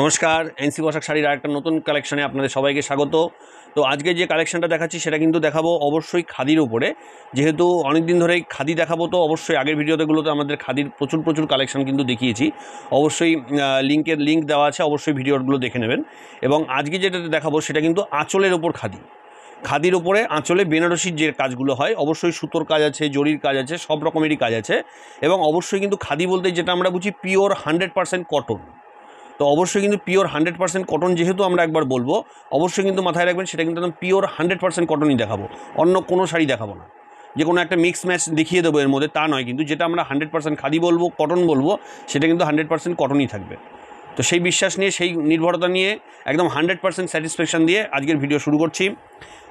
নমস্কার, এনসি পোশাক শাড়ির আরেকটা নতুন কালেকশনে আপনাদের সবাইকে স্বাগত। তো আজকে যে কালেকশনটা দেখাচ্ছি সেটা কিন্তু দেখাবো অবশ্যই খাদির উপরে। যেহেতু অনেক দিন ধরেই খাদি দেখাবো, তো অবশ্যই আগের ভিডিওগুলোতে আমাদের খাদির প্রচুর কালেকশন কিন্তু দেখিয়েছি। অবশ্যই লিঙ্ক দেওয়া আছে, অবশ্যই ভিডিওগুলো দেখে নেবেন। এবং আজকে যেটা দেখাবো সেটা কিন্তু আঁচলের ওপর খাদি। খাদির ওপরে আঁচলে বেনারসির যে কাজগুলো হয়, অবশ্যই সুতোর কাজ আছে, জরির কাজ আছে, সব রকমেরই কাজ আছে। এবং অবশ্যই কিন্তু খাদি বলতে যেটা আমরা বুঝি পিওর 100% কটন। তো অবশ্যই কিন্তু পিওর 100% কটন যেহেতু আমরা একবার বলবো, অবশ্যই কিন্তু মাথায় রাখবেন সেটা কিন্তু একদম পিওর 100% কটনই দেখাবো, অন্য কোনো শাড়ি দেখাবো না। যে কোনো একটা মিক্স ম্যাচ দেখিয়ে দেবো এর মধ্যে, তা নয়। কিন্তু যেটা আমরা 100% খাদি বলবো, কটন বলবো, সেটা কিন্তু 100% কটনই থাকবে। তো সেই বিশ্বাস নিয়ে, সেই নির্ভরতা নিয়ে, একদম 100% স্যাটিসফ্যাকশান দিয়ে আজকের ভিডিও শুরু করছি।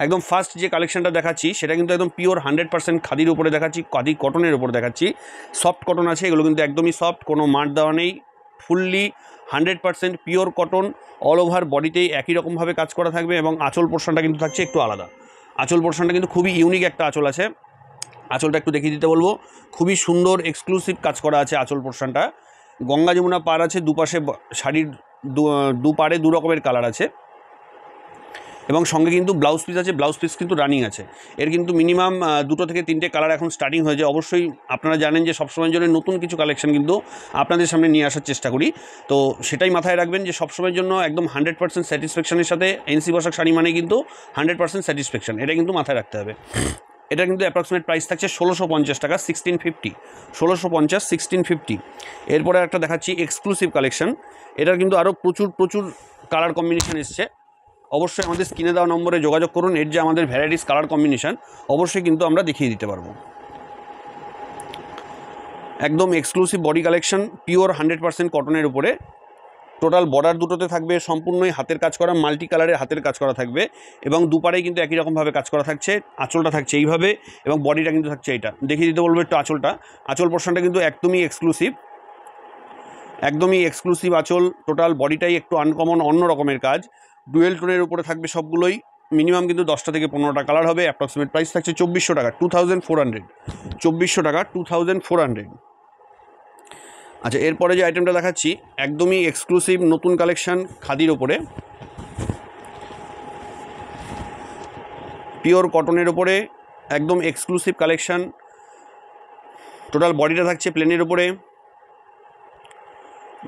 একদম ফার্স্ট যে কালেকশনটা দেখাচ্ছি সেটা কিন্তু একদম পিওর 100% খাদির উপরে দেখাচ্ছি, খাদি কটনের উপরে দেখাচ্ছি। সফট কটন আছে, এগুলো কিন্তু একদমই সফট, কোনো মার দেওয়া নেই, fully 100% pure cotton. All over বডিতেই একই রকমভাবে কাজ করা থাকবে। এবং আঁচল পোর্শনটা কিন্তু থাকছে একটু আলাদা। আঁচল পোর্শনটা কিন্তু খুবই ইউনিক একটা আঁচল আছে। আঁচলটা একটু দেখিয়ে দিতে বলবো। খুবই সুন্দর এক্সক্লুসিভ কাজ করা আছে আঁচল পোর্শনটা। গঙ্গা যমুনা পার আছে, দুপাশে শাড়ির দুপারে দু রকমের কালার আছে। এবং সঙ্গে কিন্তু ব্লাউজ পিস আছে, ব্লাউজ পিস কিন্তু রানিং আছে। এর কিন্তু মিনিমাম 2 থেকে 3টে কালার এখন স্টার্টিং হয়েছে। অবশ্যই আপনারা জানেন যে সবসময়ের জন্য নতুন কিছু কালেকশন কিন্তু আপনাদের সামনে নিয়ে আসার চেষ্টা করি। তো সেটাই মাথায় রাখবেন যে সবসময়ের জন্য একদম 100% স্যাটিসফ্যাকশনের সাথে এনসি পোশাক শাড়ি মানে কিন্তু 100% স্যাটিসফ্যাকশন, এটা কিন্তু মাথায় রাখতে হবে। এটা কিন্তু অ্যাপ্রক্সিমেট প্রাইস থাকছে 1650 টাকা, 1650, 1650, 1650। এরপরে একটা দেখাচ্ছি এক্সক্লুসিভ কালেকশন। এটার কিন্তু আরও প্রচুর কালার কম্বিনেশন এসছে। অবশ্যই আমাদের স্ক্রিনে দেওয়া নম্বরে যোগাযোগ করুন। এর যে আমাদের ভ্যারাইটিস কালার কম্বিনেশন অবশ্যই কিন্তু আমরা দেখিয়ে দিতে পারবো। একদম এক্সক্লুসিভ বডি কালেকশন, পিওর 100% কটনের উপরে। টোটাল বর্ডার দুটোতে থাকবে সম্পূর্ণই হাতের কাজ করা, মাল্টি কালারের হাতের কাজ করা থাকবে। এবং দুপারেই কিন্তু একই রকমভাবে কাজ করা থাকছে। আঁচলটা থাকছে এইভাবে এবং বডিটা কিন্তু থাকছে এইটা। দেখিয়ে দিতে বলবো একটু আঁচলটা। আঁচল পোর্শনটা কিন্তু একদমই এক্সক্লুসিভ আঁচল। টোটাল বডিটাই একটু আনকমন, অন্য রকমের কাজ। ডুয়েল টোনের উপরে থাকবে সবগুলোই। মিনিমাম কিন্তু 10টা থেকে 15টা কালার হবে। অ্যাপ্রক্সিমেট প্রাইস থাকছে 2400 টাকা, 2400, 2400 টাকা, 2400। আচ্ছা, এরপরে যে আইটেমটা দেখাচ্ছি একদমই এক্সক্লুসিভ নতুন কালেকশান খাদির ওপরে, পিওর কটনের ওপরে, একদম এক্সক্লুসিভ কালেকশান। টোটাল বডিটা থাকছে প্লেনের ওপরে,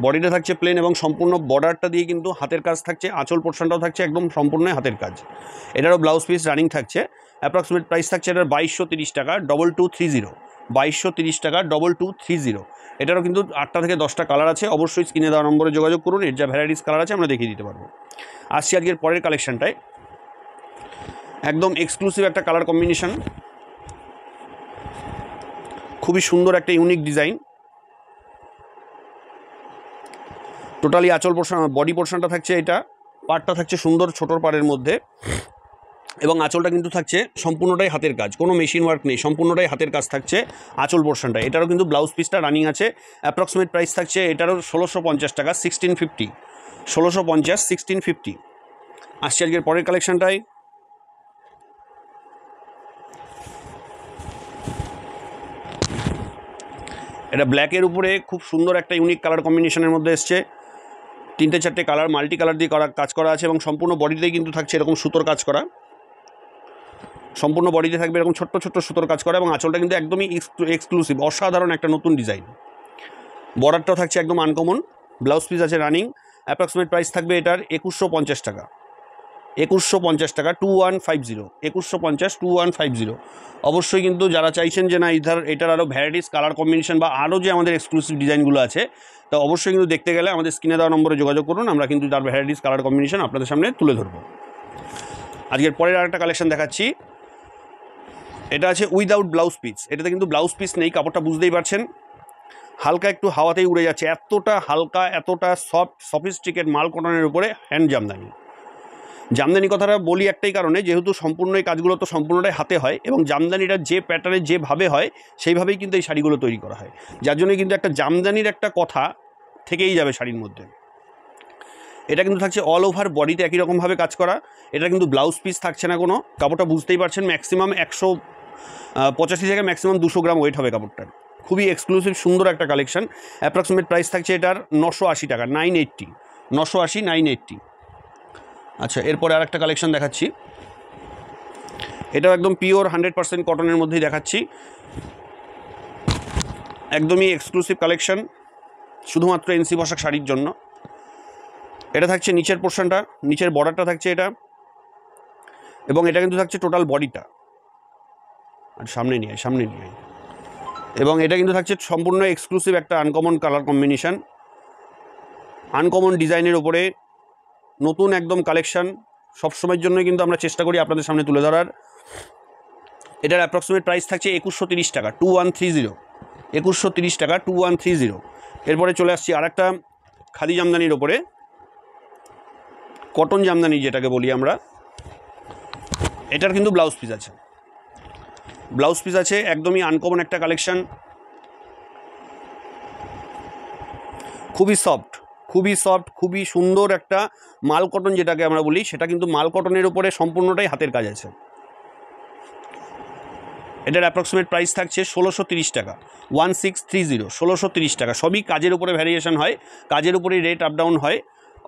বডিটা থাকছে প্লেন এবং সম্পূর্ণ বর্ডারটা দিয়ে কিন্তু হাতের কাজ থাকছে। আঁচল পোর্শনটাও থাকছে একদম সম্পূর্ণ হাতের কাজ। এটারও ব্লাউজ পিস রানিং থাকছে। অ্যাপ্রক্সিমেট প্রাইস থাকছে এটার 2230 টাকা, 2230, 2230 টাকা, 2230। এটারও কিন্তু 8টা থেকে 10টা কালার আছে। অবশ্যই স্ক্রিনে দেওয়া নম্বরে যোগাযোগ করুন। এর যা ভ্যারাইটিস কালার আছে আমরা দেখিয়ে দিতে পারবো। আসছি আজকের পরের কালেকশানটায়। একদম এক্সক্লুসিভ একটা কালার কম্বিনেশন, খুবই সুন্দর একটা ইউনিক ডিজাইন। টোটালি আঁচল পোর্শন, বডি পোর্শনটা থাকছে এটা, পাড়টা থাকছে সুন্দর ছোটোর পাড়ের মধ্যে। এবং আঁচলটা কিন্তু থাকছে সম্পূর্ণটাই হাতের কাজ, কোনো মেশিন ওয়ার্ক নেই, সম্পূর্ণটাই হাতের কাজ থাকছে আঁচল পোর্শনটা। এটারও কিন্তু ব্লাউজ পিসটা রানিং আছে। অ্যাপ্রক্সিমেট প্রাইস থাকছে এটারও 1650 টাকা, 1650, 1650, 1650। আসছে আজকের পরের কালেকশানটাই। এটা ব্ল্যাকের উপরে খুব সুন্দর একটা ইউনিক কালার কম্বিনেশনের মধ্যে এসছে। 3টে-4টে কালার মাল্টি কালার দিয়ে কাজ করা আছে। এবং সম্পূর্ণ বডিতেই কিন্তু থাকছে এরকম সুতোর কাজ করা। সম্পূর্ণ বডিতে থাকবে এরকম ছোট্ট সুতোর কাজ করা। এবং আঁচলটা কিন্তু একদমই এক্সক্লুসিভ, অসাধারণ একটা নতুন ডিজাইন। বর্ডারটাও থাকছে একদম আনকমন। ব্লাউজ পিস আছে রানিং। অ্যাপ্রক্সিমেট প্রাইস থাকবে এটার 2150 টাকা, 2150 টাকা, 2150, 2150, 2150। অবশ্যই কিন্তু যারা চাইছেন যে না এটার আরও ভ্যারাইটিস কালার কম্বিনেশন বা আরও যে আমাদের এক্সক্লুসিভ ডিজাইনগুলো আছে, তো অবশ্যই কিন্তু দেখতে গেলে আমাদের স্ক্রিনে দেওয়া নম্বরে যোগাযোগ করুন। আমরা কিন্তু তার ভ্যারাইটিস কালার কম্বিনেশন আপনাদের সামনে তুলে ধরবো। আজকের পরের আরেকটা কালেকশন দেখাচ্ছি। এটা আছে উইদাউট ব্লাউজ পিস। এটাতে কিন্তু ব্লাউজ পিস নেই, কাপড়টা বুঝতেই পারছেন হালকা একটু হাওয়াতেই উড়ে যাচ্ছে। এতটা হালকা, এতটা সফট, সফিস্টিকেট মাল কটনের উপরে হ্যান্ড জামদানি। জামদানি কথাটা বলি একটাই কারণে, যেহেতু সম্পূর্ণ এই কাজগুলো তো সম্পূর্ণটাই হাতে হয় এবং জামদানিটা যে প্যাটার্নে যেভাবে হয় সেইভাবেই কিন্তু এই শাড়িগুলো তৈরি করা হয়। যার জন্য কিন্তু একটা জামদানির একটা কথা থেকেই যাবে শাড়ির মধ্যে। এটা কিন্তু থাকছে অল ওভার বডিতে একই রকমভাবে কাজ করা। এটা কিন্তু ব্লাউজ পিস থাকছে না কোনো। কাপড়টা বুঝতেই পারছেন ম্যাক্সিমাম 185 থেকে ম্যাক্সিমাম 200 গ্রাম ওয়েট হবে কাপড়টার। খুবই এক্সক্লুসিভ সুন্দর একটা কালেকশন। অ্যাপ্রক্সিমেট প্রাইস থাকছে এটার 980 টাকা, 980, 980 980। আচ্ছা, এরপরে আর একটা কালেকশন দেখাচ্ছি, এটাও একদম পিওর 100% কটনের মধ্যেই দেখাচ্ছি, একদমই এক্সক্লুসিভ কালেকশন শুধুমাত্র এনসি পোশাক শাড়ির জন্য। এটা থাকছে নিচের পোর্শনটা, নিচের বর্ডারটা থাকছে এটা, এবং এটা কিন্তু থাকছে টোটাল বডিটা। আর সামনে নিয়ে এবং এটা কিন্তু থাকছে সম্পূর্ণ এক্সক্লুসিভ একটা আনকমন কালার কম্বিনেশান, আনকমন ডিজাইনের ওপরে নতুন একদম কালেকশান। সবসময়ের জন্যই কিন্তু আমরা চেষ্টা করি আপনাদের সামনে তুলে ধরার। এটার অ্যাপ্রক্সিমেট প্রাইস থাকছে 2130 টাকা, 2130, 2130 টাকা 2130। এরপরে চলে আসছি আর একটা খাদি জামদানির ওপরে, কটন জামদানি যেটাকে বলি আমরা। এটার কিন্তু ব্লাউজ পিস আছে, একদমই আনকমন একটা কালেকশান, খুবই সফট, খুবই সুন্দর একটা মাল কটন যেটাকে আমরা বলি, সেটা কিন্তু মাল কটনের উপরে সম্পূর্ণটাই হাতের কাজ আছে। এটার অ্যাপ্রক্সিমেট প্রাইস থাকছে 1630 টাকা, 1630, 1630 টাকা। সবই কাজের উপরে ভ্যারিয়েশন হয়, কাজের উপরেই রেট আপ ডাউন হয়।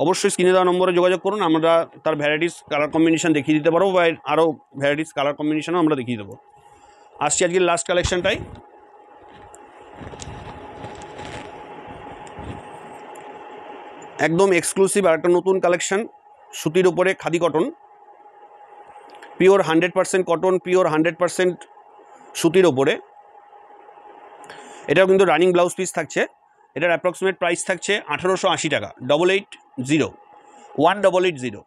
অবশ্যই স্ক্রিনে দেওয়া নম্বরে যোগাযোগ করুন, আমরা তার ভ্যারাইটিস কালার কম্বিনেশন দেখিয়ে দিতে পারবো, বা আরও ভ্যারাইটিস কালার কম্বিনেশনও আমরা দেখিয়ে দেবো। আসছি আজকের লাস্ট কালেকশনটাই, একদম এক্সক্লুসিভ আর একটা নতুন কালেকশন, সুতির ওপরে khadi cotton, pure 100% cotton, pure 100% সুতির ওপরে। এটাও কিন্তু রানিং ব্লাউজ পিস থাকছে। এটার অ্যাপ্রক্সিমেট প্রাইস থাকছে 1880 টাকা, 1880, 1880,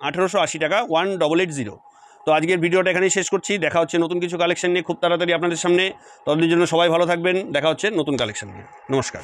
1880 টাকা, 1880। তো আজকের ভিডিওটা এখানেই শেষ করছি, দেখা হচ্ছে নতুন কিছু কালেকশন নিয়ে খুব তাড়াতাড়ি আপনাদের সামনে। ততদিনের জন্য সবাই ভালো থাকবেন, দেখা হচ্ছে নতুন কালেকশন নিয়ে। নমস্কার।